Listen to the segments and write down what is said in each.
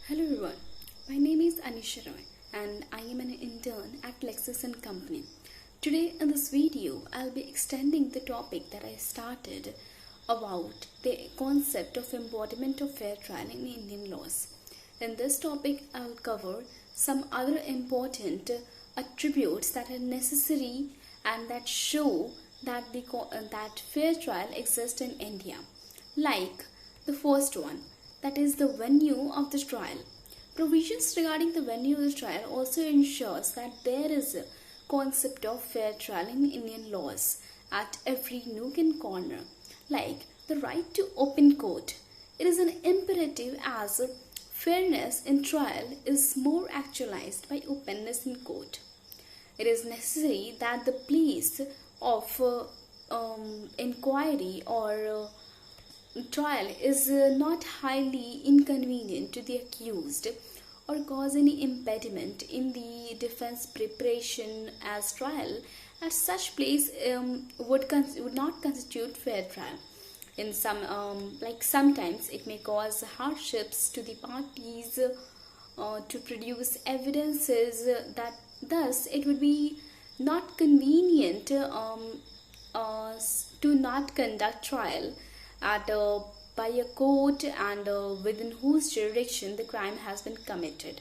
Hello everyone, my name is Anisha and I am an intern at LEXIS and Company. Today in this video, I'll be extending the topic that I started about the concept of embodiment of fair trial in Indian laws. In this topic, I'll cover some other important attributes that are necessary and that show that that fair trial exists in India. Like the first one, that is the venue of the trial. Provisions regarding the venue of the trial also ensures that there is a concept of fair trial in Indian laws at every nook and corner, like the right to open court. It is an imperative as fairness in trial is more actualized by openness in court. It is necessary that the place of inquiry or trial is not highly inconvenient to the accused or cause any impediment in the defense preparation as trial at such place would not constitute fair trial. In some sometimes it may cause hardships to the parties to produce evidences that thus it would be not convenient to not conduct trial at by a court and within whose jurisdiction the crime has been committed.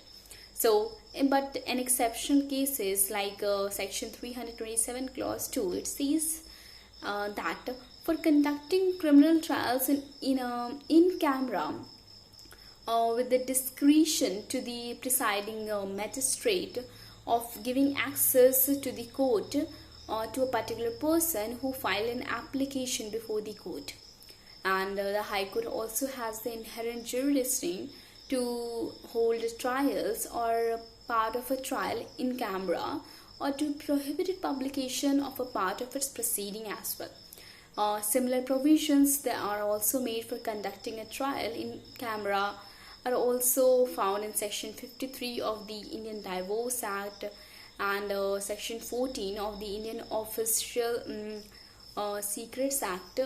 So, but in exceptional cases like section 327 clause 2, it says that for conducting criminal trials in camera with the discretion to the presiding magistrate of giving access to the court to a particular person who filed an application before the court. And the High Court also has the inherent jurisdiction to hold trials or part of a trial in camera or to prohibit publication of a part of its proceeding as well. Similar provisions that are also made for conducting a trial in camera are also found in section 53 of the Indian Divorce Act and section 14 of the Indian Official Secrets Act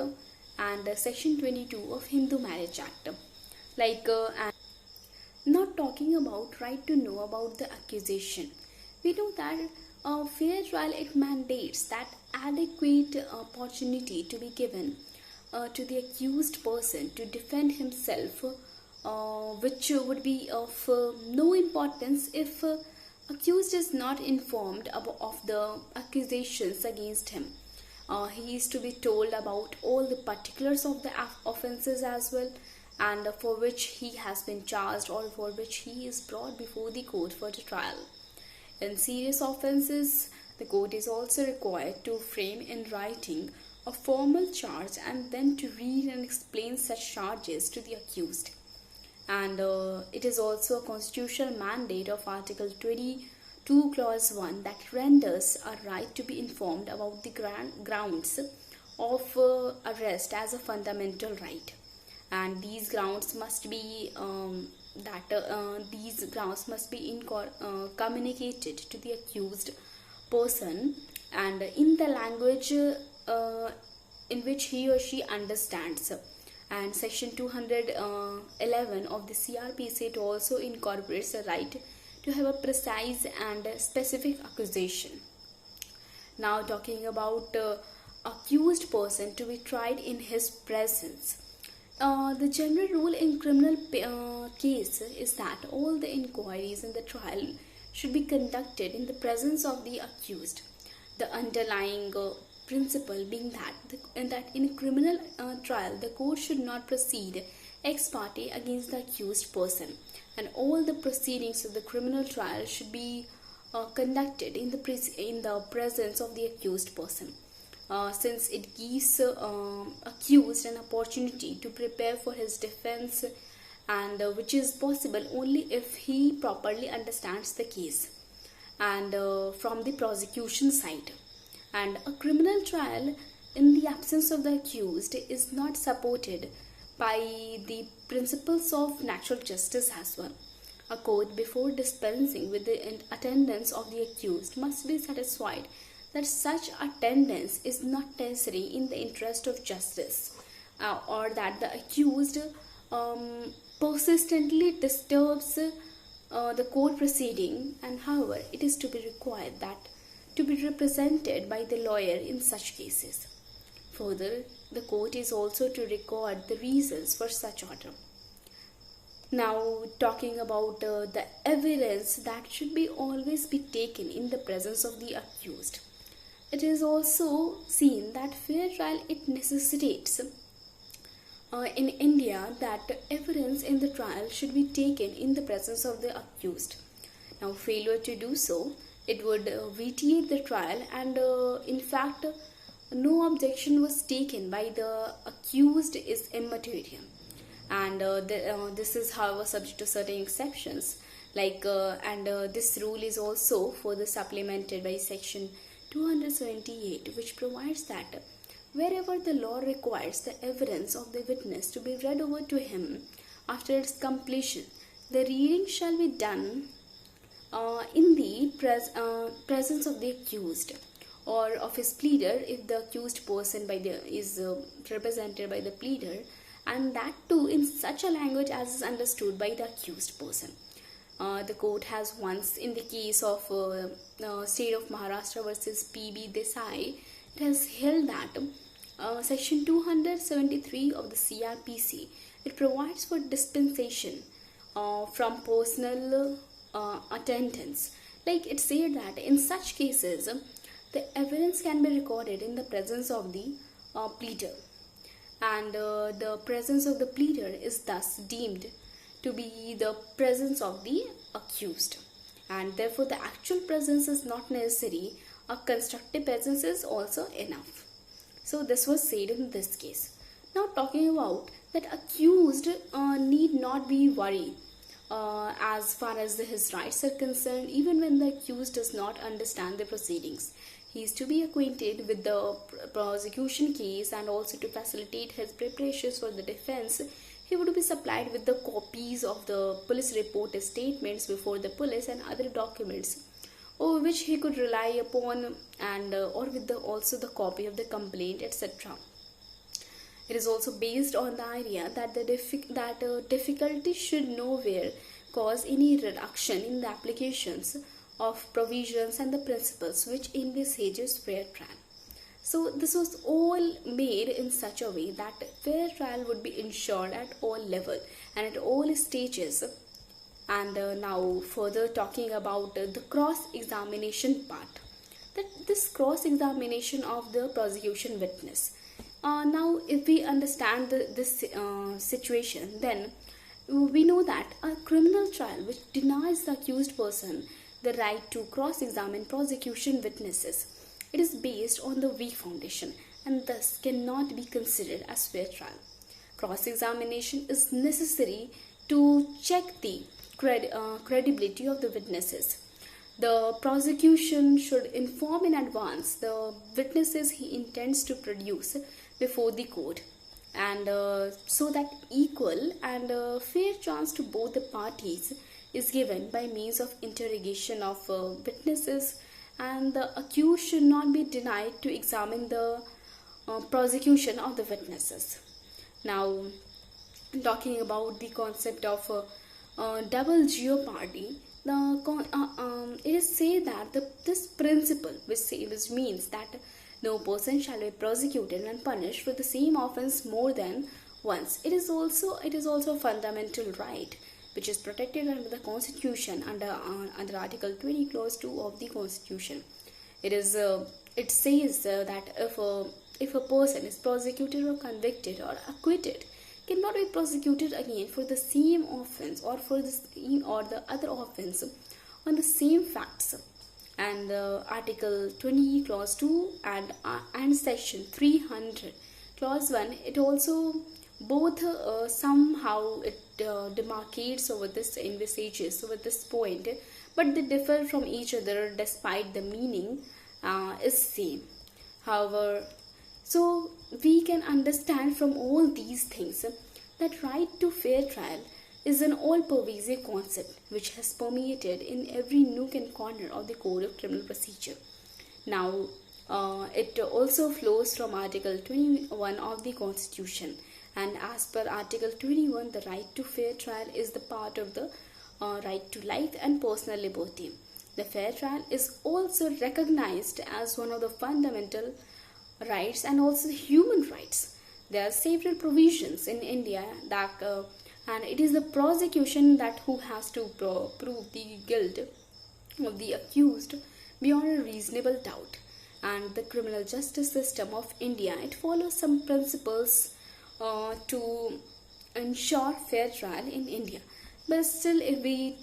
and section 22 of Hindu Marriage Act. And not talking about right to know about the accusation, we know that fair trial, it mandates that adequate opportunity to be given to the accused person to defend himself, which would be of no importance if accused is not informed of the accusations against him. He is to be told about all the particulars of the offences as well, and for which he has been charged or for which he is brought before the court for the trial. In serious offences, the court is also required to frame in writing a formal charge and then to read and explain such charges to the accused. And it is also a constitutional mandate of Article 22 clause 1 that renders a right to be informed about the grounds of arrest as a fundamental right, and these grounds must be communicated to the accused person and in the language in which he or she understands. And section 211 of the CRPC, it also incorporates a right to have a precise and specific accusation. Now talking about accused person to be tried in his presence. The general rule in criminal case is that all the inquiries in the trial should be conducted in the presence of the accused. The underlying principle being that in a criminal trial the court should not proceed ex parte against the accused person, and all the proceedings of the criminal trial should be conducted in the presence of the accused person, since it gives accused an opportunity to prepare for his defense, and which is possible only if he properly understands the case and from the prosecution side. And a criminal trial in the absence of the accused is not supported by the principles of natural justice as well. A court, before dispensing with the attendance of the accused, must be satisfied that such attendance is not necessary in the interest of justice, or that the accused persistently disturbs the court proceeding, and however it is to be required that to be represented by the lawyer in such cases. Further, the court is also to record the reasons for such order. Now, talking about the evidence that should be always be taken in the presence of the accused. It is also seen that fair trial it necessitates in India that evidence in the trial should be taken in the presence of the accused. Now, failure to do so, it would vitiate the trial, and in fact, no objection was taken by the accused is immaterial. And this is, however, subject to certain exceptions. This rule is also further supplemented by Section 278, which provides that wherever the law requires the evidence of the witness to be read over to him after its completion, the reading shall be done in the presence of the accused or of his pleader if the accused person is represented by the pleader, and that too in such a language as is understood by the accused person. The court has once, in the case of State of Maharashtra versus P.B. Desai, it has held that Section 273 of the CRPC, it provides for dispensation from personal attendance. Like it said that in such cases, the evidence can be recorded in the presence of the pleader, and the presence of the pleader is thus deemed to be the presence of the accused, and therefore the actual presence is not necessary. A constructive presence is also enough. So this was said in this case. Now talking about that accused need not be worried as far as his rights are concerned, even when the accused does not understand the proceedings. He is to be acquainted with the prosecution case, and also to facilitate his preparations for the defense, he would be supplied with the copies of the police report statements before the police and other documents over which he could rely upon, and or with also the copy of the complaint, etc. It is also based on the idea that difficulty should nowhere cause any reduction in the applications of provisions and the principles which envisages fair trial. So this was all made in such a way that fair trial would be ensured at all levels and at all stages. And now further talking about the cross-examination part, that this cross-examination of the prosecution witness. Now if we understand this situation, then we know that a criminal trial which denies the accused person the right to cross-examine prosecution witnesses, it is based on the weak foundation and thus cannot be considered as fair trial. Cross-examination is necessary to check the credibility of the witnesses. The prosecution should inform in advance the witnesses he intends to produce before the court, and so that equal and fair chance to both the parties is given by means of interrogation of witnesses, and the accused should not be denied to examine the prosecution of the witnesses. Now, talking about the concept of double jeopardy, it is said that this principle, which means that no person shall be prosecuted and punished for the same offence more than once. It is also a fundamental right which is protected under the Constitution under Article 20, Clause 2 of the Constitution. It says that if a person is prosecuted or convicted or acquitted, cannot be prosecuted again for the same offence or for the same or the other offence on the same facts. And Article 20, Clause 2 and Section 300, Clause 1, it also both somehow it demarcates over this, envisages over this point, but they differ from each other despite the meaning is same. However, so we can understand from all these things that right to fair trial is an all-pervasive concept which has permeated in every nook and corner of the Code of Criminal Procedure. Now, it also flows from Article 21 of the Constitution, And as per Article 21, the right to fair trial is the part of the right to life and personal liberty. The fair trial is also recognized as one of the fundamental rights and also human rights. There are several provisions in India that, and it is the prosecution that who has to prove the guilt of the accused beyond a reasonable doubt. And the criminal justice system of India, it follows some principles to ensure fair trial in India. But still, if we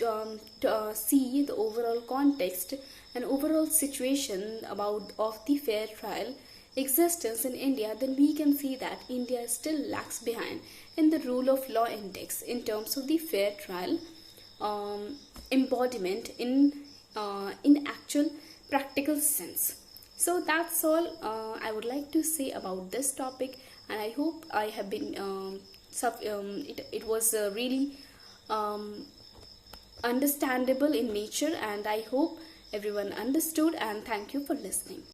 see the overall context and overall situation about of the fair trial existence in India, then we can see that India still lags behind in the rule of law index in terms of the fair trial embodiment in actual practical sense. So that's all I would like to say about this topic, and I hope I have been it was really understandable in nature, and I hope everyone understood, and thank you for listening.